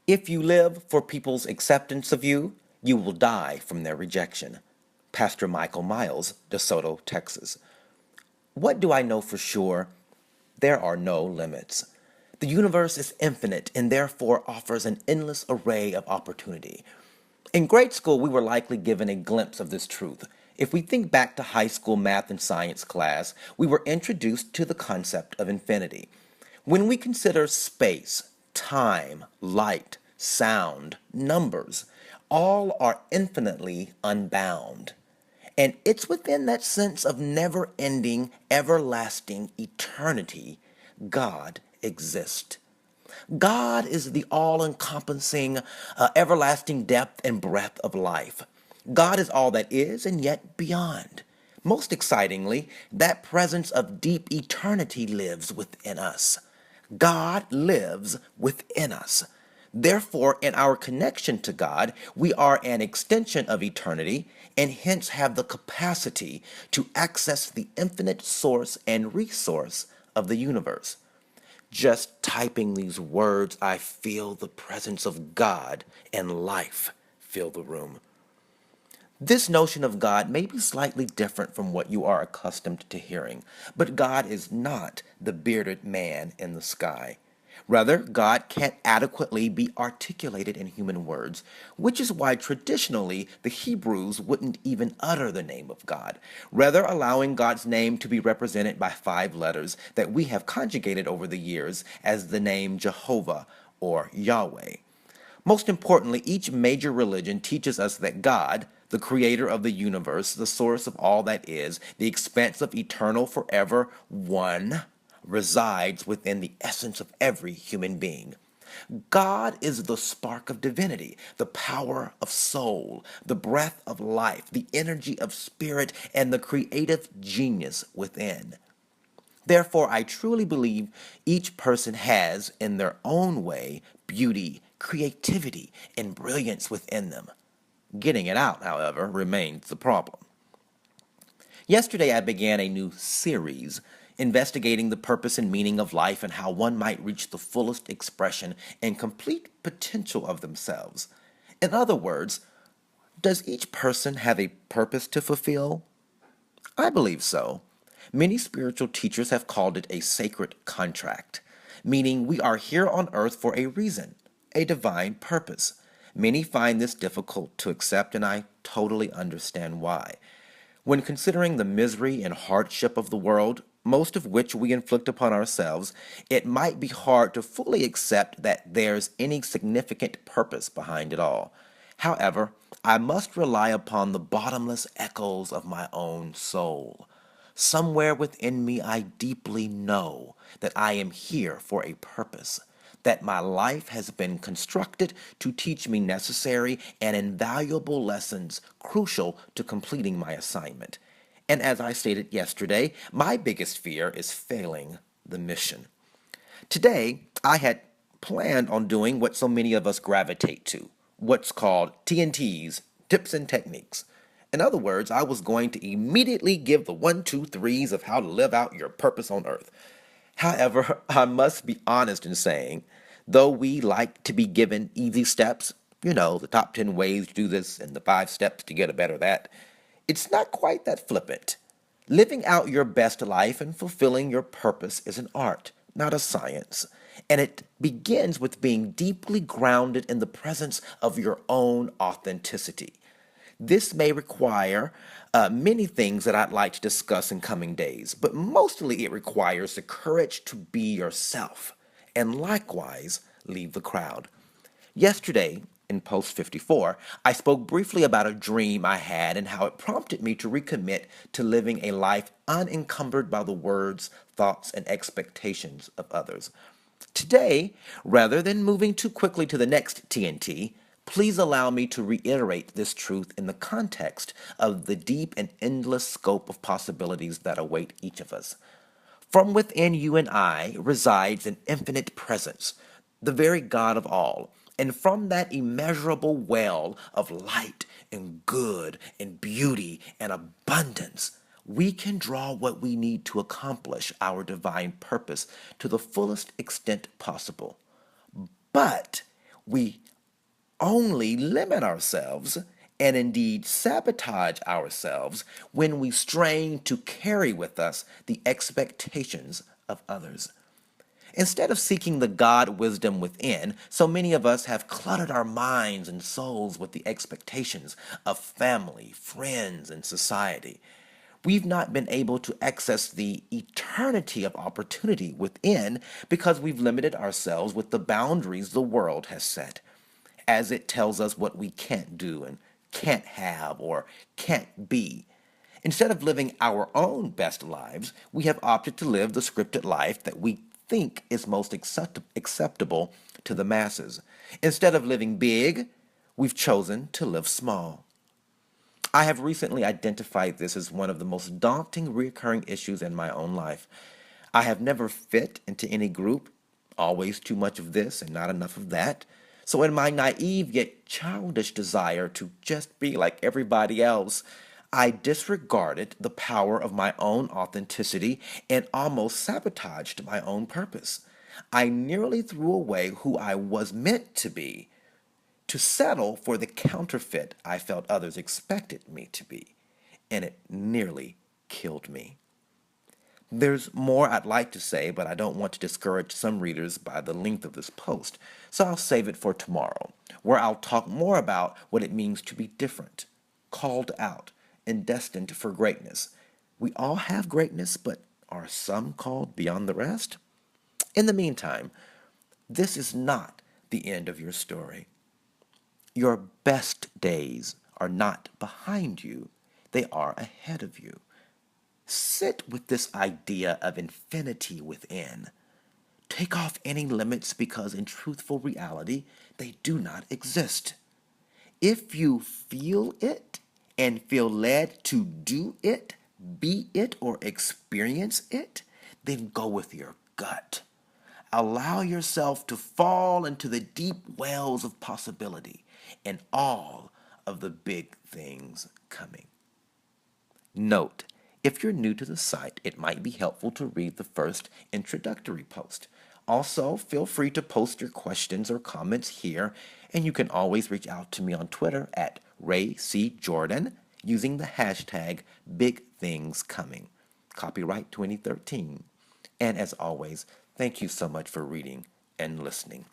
If you live for people's acceptance of you, you will die from their rejection. Pastor Michael Miles, DeSoto, Texas. What do I know for sure? There are no limits. The universe is infinite and therefore offers an endless array of opportunity. In grade school, we were likely given a glimpse of this truth. If we think back to high school math and science class, we were introduced to the concept of infinity. When we consider space, time, light, sound, numbers, all are infinitely unbound. And it's within that sense of never ending, everlasting eternity God exists. God is the all encompassing, everlasting depth and breadth of life. God is all that is and yet beyond. Most excitingly, that presence of deep eternity lives within us. God lives within us. Therefore, in our connection to God, we are an extension of eternity and hence have the capacity to access the infinite source and resource of the universe. Just typing these words, I feel the presence of God and life fill the room. This notion of God may be slightly different from what you are accustomed to hearing, but God is not the bearded man in the sky. Rather, God can't adequately be articulated in human words, which is why traditionally the Hebrews wouldn't even utter the name of God, rather allowing God's name to be represented by 5 letters that we have conjugated over the years as the name Jehovah or Yahweh. Most importantly, each major religion teaches us that God, the creator of the universe, the source of all that is, the expanse of eternal forever one, resides within the essence of every human being. God is the spark of divinity, the power of soul, the breath of life, the energy of spirit, and the creative genius within. Therefore, I truly believe each person has, in their own way, beauty, creativity, and brilliance within them. Getting it out, however, remains the problem. Yesterday, I began a new series investigating the purpose and meaning of life and how one might reach the fullest expression and complete potential of themselves. In other words, does each person have a purpose to fulfill? I believe so. Many spiritual teachers have called it a sacred contract, meaning we are here on earth for a reason, a divine purpose. Many find this difficult to accept, and I totally understand why. When considering the misery and hardship of the world, most of which we inflict upon ourselves, it might be hard to fully accept that there's any significant purpose behind it all. However, I must rely upon the bottomless echoes of my own soul. Somewhere within me, I deeply know that I am here for a purpose, that my life has been constructed to teach me necessary and invaluable lessons crucial to completing my assignment. And as I stated yesterday, my biggest fear is failing the mission. Today, I had planned on doing what so many of us gravitate to, what's called TNTs, tips and techniques. In other words, I was going to immediately give the one, two, threes of how to live out your purpose on earth. However, I must be honest in saying, though we like to be given easy steps, the top 10 ways to do this and the 5 steps to get a better that, it's not quite that flippant. Living out your best life and fulfilling your purpose is an art, not a science. And it begins with being deeply grounded in the presence of your own authenticity. This may require many things that I'd like to discuss in coming days, but mostly it requires the courage to be yourself and likewise leave the crowd. Yesterday, in Post 54, I spoke briefly about a dream I had and how it prompted me to recommit to living a life unencumbered by the words, thoughts, and expectations of others. Today, rather than moving too quickly to the next TNT, please allow me to reiterate this truth in the context of the deep and endless scope of possibilities that await each of us. From within you and I resides an infinite presence, the very God of all. And from that immeasurable well of light and good and beauty and abundance, we can draw what we need to accomplish our divine purpose to the fullest extent possible. But We only limit ourselves and indeed sabotage ourselves when we strain to carry with us the expectations of others. Instead of seeking the God wisdom within, so many of us have cluttered our minds and souls with the expectations of family, friends, and society. We've not been able to access the eternity of opportunity within because we've limited ourselves with the boundaries the world has set, as it tells us what we can't do and can't have or can't be. Instead of living our own best lives, we have opted to live the scripted life that we think is most acceptable to the masses. Instead of living big, we've chosen to live small. I have recently identified this as one of the most daunting recurring issues in my own life. I have never fit into any group, always too much of this and not enough of that. So, in my naive yet childish desire to just be like everybody else, I disregarded the power of my own authenticity and almost sabotaged my own purpose. I nearly threw away who I was meant to be to settle for the counterfeit I felt others expected me to be, and it nearly killed me. There's more I'd like to say, but I don't want to discourage some readers by the length of this post, so I'll save it for tomorrow, where I'll talk more about what it means to be different, called out, and destined for greatness. We all have greatness, but are some called beyond the rest? In the meantime, this is not the end of your story. Your best days are not behind you, they are ahead of you. Sit with this idea of infinity within. Take off any limits because, in truthful reality, they do not exist. If you feel it and feel led to do it, be it, or experience it, then go with your gut. Allow yourself to fall into the deep wells of possibility and all of the big things coming. Note, if you're new to the site, it might be helpful to read the first introductory post. Also, feel free to post your questions or comments here, and you can always reach out to me on Twitter at Ray C. Jordan using the hashtag BigThingsComing. Copyright 2013. And as always, thank you so much for reading and listening.